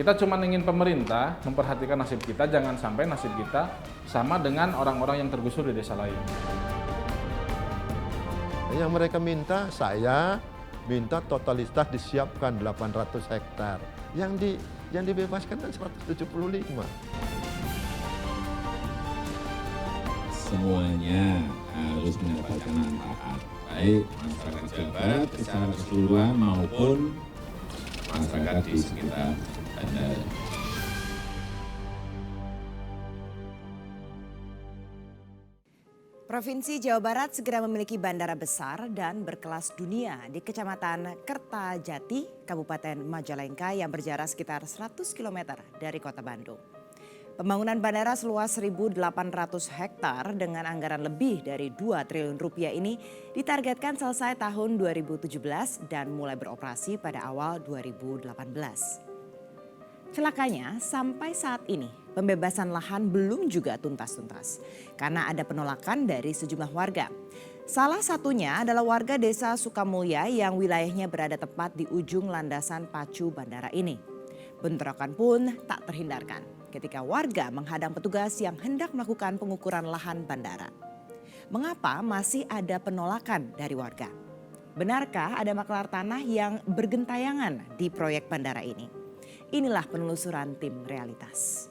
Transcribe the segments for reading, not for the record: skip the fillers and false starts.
Kita cuma ingin pemerintah memperhatikan nasib kita, jangan sampai nasib kita sama dengan orang-orang yang tergusur di desa lain. Yang mereka minta, saya minta totalitas disiapkan 800 hektar. Yang dibebaskan kan 175. Semuanya harus mendapatkan manfaat, baik masyarakat Jawa Barat secara keseluruhan maupun masyarakat di sekitar bandara. Provinsi Jawa Barat segera memiliki bandara besar dan berkelas dunia di Kecamatan Kertajati, Kabupaten Majalengka yang berjarak sekitar 100 km dari kota Bandung. Pembangunan bandara seluas 1.800 hektar dengan anggaran lebih dari 2 triliun rupiah ini ditargetkan selesai tahun 2017 dan mulai beroperasi pada awal 2018. Celakanya sampai saat ini pembebasan lahan belum juga tuntas-tuntas karena ada penolakan dari sejumlah warga. Salah satunya adalah warga desa Sukamulya yang wilayahnya berada tepat di ujung landasan pacu bandara ini. Bentrokan pun tak terhindarkan ketika warga menghadang petugas yang hendak melakukan pengukuran lahan bandara. Mengapa masih ada penolakan dari warga? Benarkah ada maklar tanah yang bergentayangan di proyek bandara ini? Inilah penelusuran tim Realitas.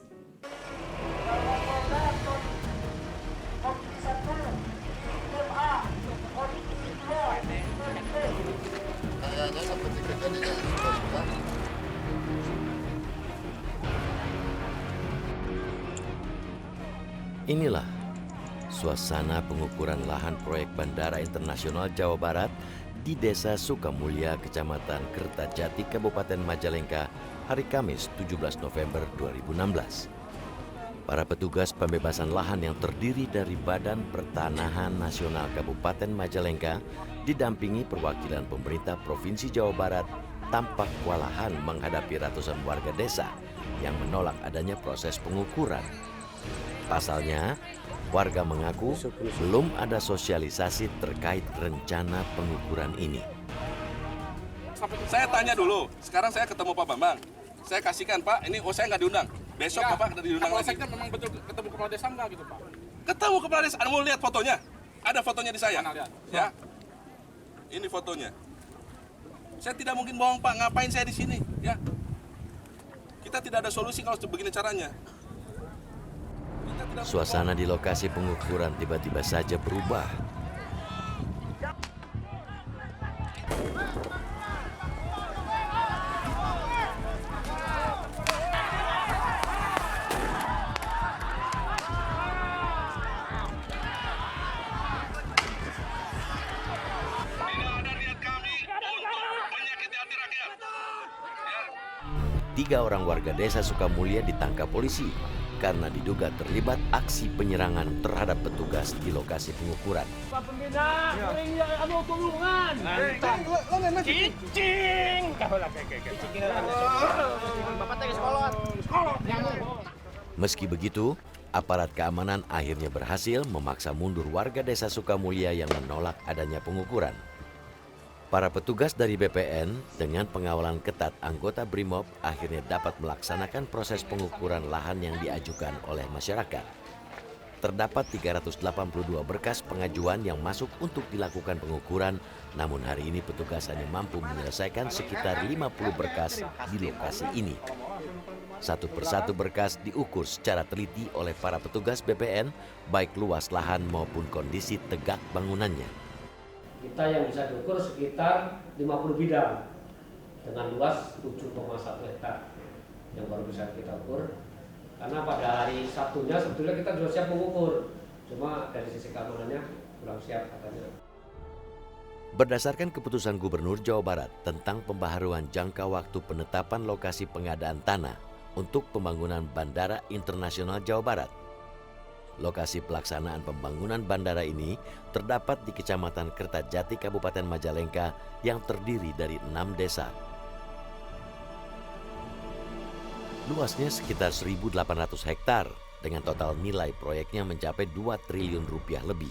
Inilah suasana pengukuran lahan proyek Bandara Internasional Jawa Barat di Desa Sukamulya, Kecamatan Kertajati, Kabupaten Majalengka, hari Kamis 17 November 2016. Para petugas pembebasan lahan yang terdiri dari Badan Pertanahan Nasional Kabupaten Majalengka didampingi perwakilan pemerintah Provinsi Jawa Barat tampak kewalahan menghadapi ratusan warga desa yang menolak adanya proses pengukuran. Pasalnya, warga mengaku belum ada sosialisasi terkait rencana pengukuran ini. Saya tanya dulu, sekarang saya ketemu Pak Bambang. Saya kasihkan Pak, ini saya nggak diundang. Besok Ya, Bapak diundang lagi. Kan memang betul ketemu kepala desa enggak gitu Pak? Ketemu kepala desa, Anda mau lihat fotonya? Ada fotonya di saya. Mana lihat? Ya, ini fotonya. Saya tidak mungkin bohong Pak, ngapain saya di sini? Ya, kita tidak ada solusi kalau begini caranya. Suasana di lokasi pengukuran tiba-tiba saja berubah. Tiga orang warga desa Sukamulya ditangkap polisi karena diduga terlibat aksi penyerangan terhadap petugas di lokasi pengukuran. Pak Pembina, ini anu tulungan. Cicing. Meski begitu, aparat keamanan akhirnya berhasil memaksa mundur warga desa Sukamulya yang menolak adanya pengukuran. Para petugas dari BPN dengan pengawalan ketat anggota BRIMOB akhirnya dapat melaksanakan proses pengukuran lahan yang diajukan oleh masyarakat. Terdapat 382 berkas pengajuan yang masuk untuk dilakukan pengukuran, namun hari ini petugas hanya mampu menyelesaikan sekitar 50 berkas di lokasi ini. Satu persatu berkas diukur secara teliti oleh para petugas BPN, baik luas lahan maupun kondisi tegak bangunannya. Kita yang bisa diukur sekitar 50 bidang dengan luas 7,1 hektar yang baru bisa kita ukur. Karena pada hari Sabtunya sebetulnya kita sudah siap mengukur, cuma dari sisi keamanannya kurang siap katanya. Berdasarkan keputusan Gubernur Jawa Barat tentang pembaharuan jangka waktu penetapan lokasi pengadaan tanah untuk pembangunan Bandara Internasional Jawa Barat, lokasi pelaksanaan pembangunan bandara ini terdapat di Kecamatan Kertajati, Kabupaten Majalengka yang terdiri dari 6 desa. Luasnya sekitar 1.800 hektar dengan total nilai proyeknya mencapai 2 triliun rupiah lebih.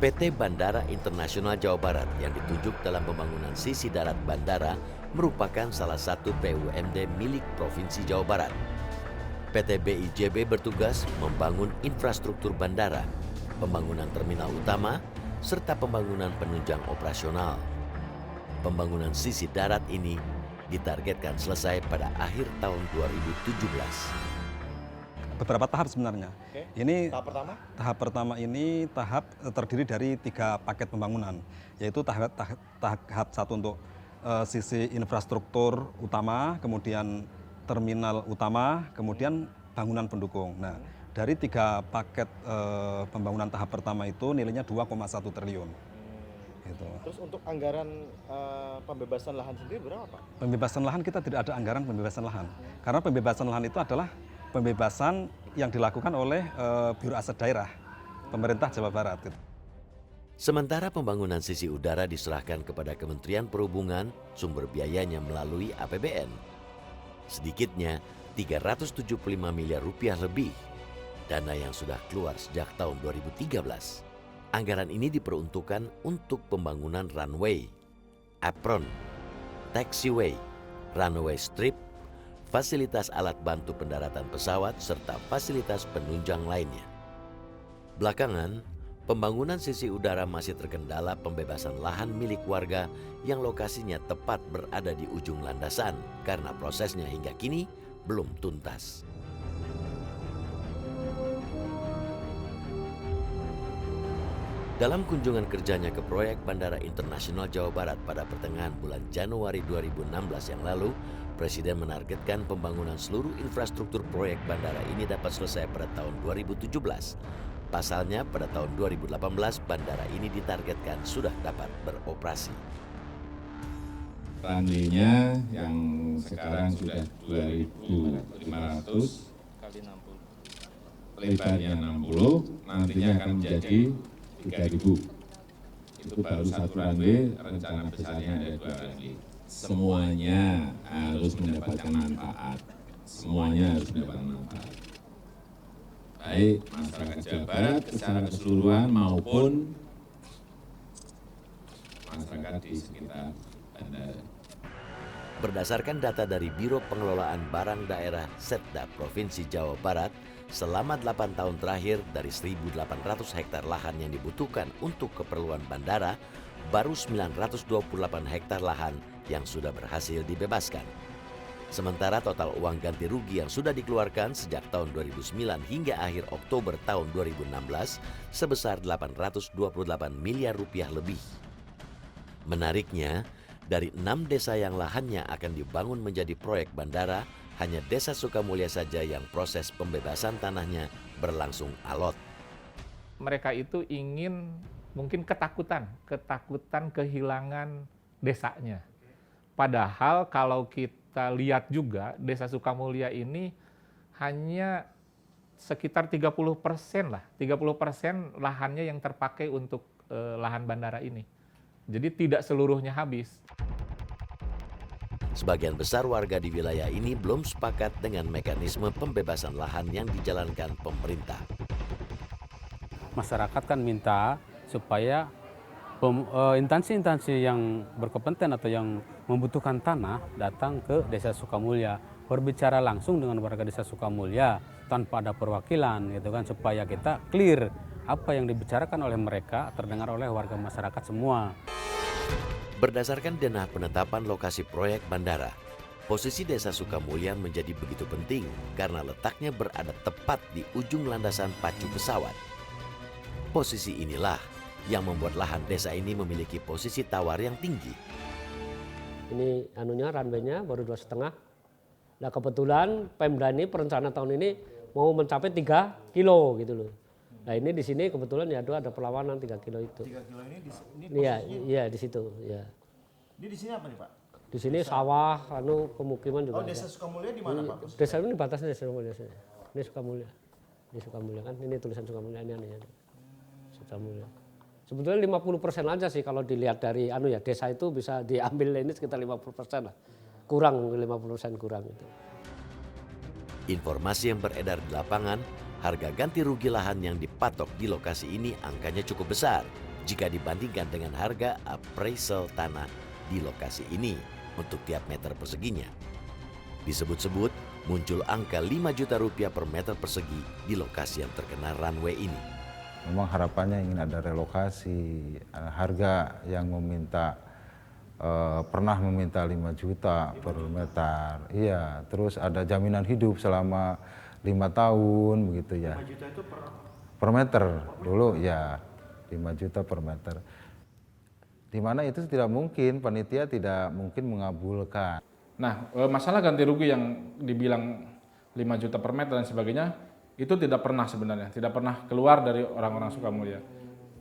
PT Bandara Internasional Jawa Barat yang ditunjuk dalam pembangunan sisi darat bandara merupakan salah satu BUMD milik Provinsi Jawa Barat. PT BIJB bertugas membangun infrastruktur bandara, pembangunan terminal utama, serta pembangunan penunjang operasional. Pembangunan sisi darat ini ditargetkan selesai pada akhir tahun 2017. Beberapa tahap sebenarnya. Ini tahap pertama ini terdiri dari 3 paket pembangunan, yaitu tahap 1 untuk sisi infrastruktur utama, kemudian terminal utama, kemudian bangunan pendukung. Nah, dari 3 paket pembangunan tahap pertama itu nilainya 2,1 triliun. Gitu. Terus untuk anggaran pembebasan lahan sendiri berapa, Pak? Pembebasan lahan kita tidak ada anggaran pembebasan lahan, karena pembebasan lahan itu adalah pembebasan yang dilakukan oleh Biro Aset Daerah, pemerintah Jawa Barat. Sementara pembangunan sisi udara diserahkan kepada Kementerian Perhubungan, sumber biayanya melalui APBN. Sedikitnya 375 miliar rupiah lebih, dana yang sudah keluar sejak tahun 2013. Anggaran ini diperuntukkan untuk pembangunan runway, apron, taxiway, runway strip, fasilitas alat bantu pendaratan pesawat, serta fasilitas penunjang lainnya. Belakangan, pembangunan sisi udara masih terkendala pembebasan lahan milik warga yang lokasinya tepat berada di ujung landasan karena prosesnya hingga kini belum tuntas. Dalam kunjungan kerjanya ke proyek Bandara Internasional Jawa Barat pada pertengahan bulan Januari 2016 yang lalu, Presiden menargetkan pembangunan seluruh infrastruktur proyek bandara ini dapat selesai pada tahun 2017. Pasalnya pada tahun 2018 bandara ini ditargetkan sudah dapat beroperasi. Runway-nya yang sekarang sudah 2.500 Kali 60. lebarnya 60, nantinya akan menjadi 3.000. Itu baru satu runway, rencana besarnya ada 2 runway. Semuanya harus mendapatkan manfaat. Semuanya harus mendapatkan manfaat. Baik masyarakat Jawa Barat secara keseluruhan maupun masyarakat di sekitar bandara. Berdasarkan data dari Biro Pengelolaan Barang Daerah Setda Provinsi Jawa Barat, selama 8 tahun terakhir dari 1.800 hektar lahan yang dibutuhkan untuk keperluan bandara, baru 928 hektar lahan yang sudah berhasil dibebaskan. Sementara total uang ganti rugi yang sudah dikeluarkan sejak tahun 2009 hingga akhir Oktober tahun 2016 sebesar 828 miliar rupiah lebih. Menariknya, dari 6 desa yang lahannya akan dibangun menjadi proyek bandara, hanya Desa Sukamulya saja yang proses pembebasan tanahnya berlangsung alot. Mereka itu ingin mungkin ketakutan kehilangan desanya. Padahal kalau kita lihat juga Desa Sukamulya ini hanya sekitar 30% lah, 30% lahannya yang terpakai untuk lahan bandara ini. Jadi tidak seluruhnya habis. Sebagian besar warga di wilayah ini belum sepakat dengan mekanisme pembebasan lahan yang dijalankan pemerintah. Masyarakat kan minta supaya instansi-instansi yang berkompeten atau yang membutuhkan tanah datang ke Desa Sukamulya, berbicara langsung dengan warga Desa Sukamulya tanpa ada perwakilan, gitu kan, supaya kita clear apa yang dibicarakan oleh mereka terdengar oleh warga masyarakat semua. Berdasarkan denah penetapan lokasi proyek bandara, posisi Desa Sukamulya menjadi begitu penting karena letaknya berada tepat di ujung landasan pacu pesawat. Posisi inilah yang membuat lahan desa ini memiliki posisi tawar yang tinggi. Ini runway-nya baru 2,5. Nah kebetulan Pemda ini perencana tahun ini mau mencapai 3 kilo gitu loh. Nah ini di sini kebetulan ya ada perlawanan 3 kilo itu. 3 kilo ini Iya di situ. Ya. Ini di sini apa nih, Pak? Di sini sawah, pemukiman juga. Oh, Desa Sukamulya di mana, Pak? Desa ini batasnya Desa Sukamulya. Ini Sukamulya. Ini Sukamulya kan, ini tulisan Sukamulya ini. Sukamulya. Sebetulnya 50% aja sih kalau dilihat dari desa itu bisa diambil ini sekitar 50% lah. Kurang 50% kurang itu. Informasi yang beredar di lapangan, harga ganti rugi lahan yang dipatok di lokasi ini angkanya cukup besar jika dibandingkan dengan harga appraisal tanah di lokasi ini. untuk tiap meter perseginya. Disebut-sebut muncul angka 5 juta rupiah per meter persegi di lokasi yang terkena runway ini. Memang harapannya ingin ada relokasi, harga yang pernah meminta 5 juta per meter. Iya, terus ada jaminan hidup selama 5 tahun begitu ya. 5 juta itu per meter dulu ya, 5 juta per meter. Di mana itu tidak mungkin, panitia tidak mungkin mengabulkan. Nah, masalah ganti rugi yang dibilang 5 juta per meter dan sebagainya, itu tidak pernah sebenarnya, tidak pernah keluar dari orang-orang Sukamulya.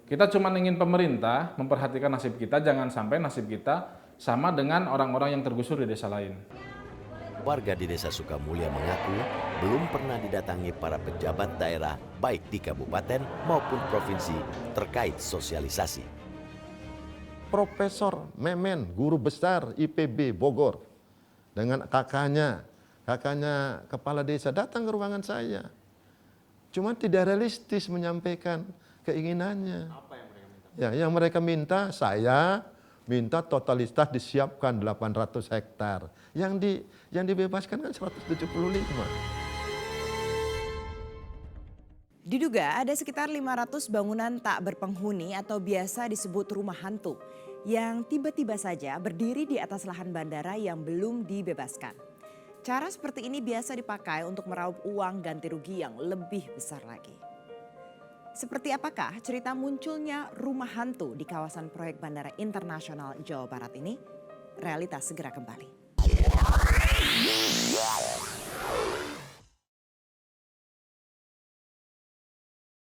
Kita cuma ingin pemerintah memperhatikan nasib kita, jangan sampai nasib kita sama dengan orang-orang yang tergusur di desa lain. Warga di Desa Sukamulya mengaku belum pernah didatangi para pejabat daerah baik di kabupaten maupun provinsi terkait sosialisasi. Profesor Memen, guru besar IPB Bogor, dengan kakaknya kepala desa datang ke ruangan saya. Cuma tidak realistis menyampaikan keinginannya. apa yang mereka minta? Ya, yang mereka minta, saya minta totalitas disiapkan 800 hektar. Yang dibebaskan kan 175. Diduga ada sekitar 500 bangunan tak berpenghuni atau biasa disebut rumah hantu yang tiba-tiba saja berdiri di atas lahan bandara yang belum dibebaskan. Cara seperti ini biasa dipakai untuk meraup uang ganti rugi yang lebih besar lagi. Seperti apakah cerita munculnya rumah hantu di kawasan proyek Bandara Internasional Jawa Barat ini? Realitas segera kembali.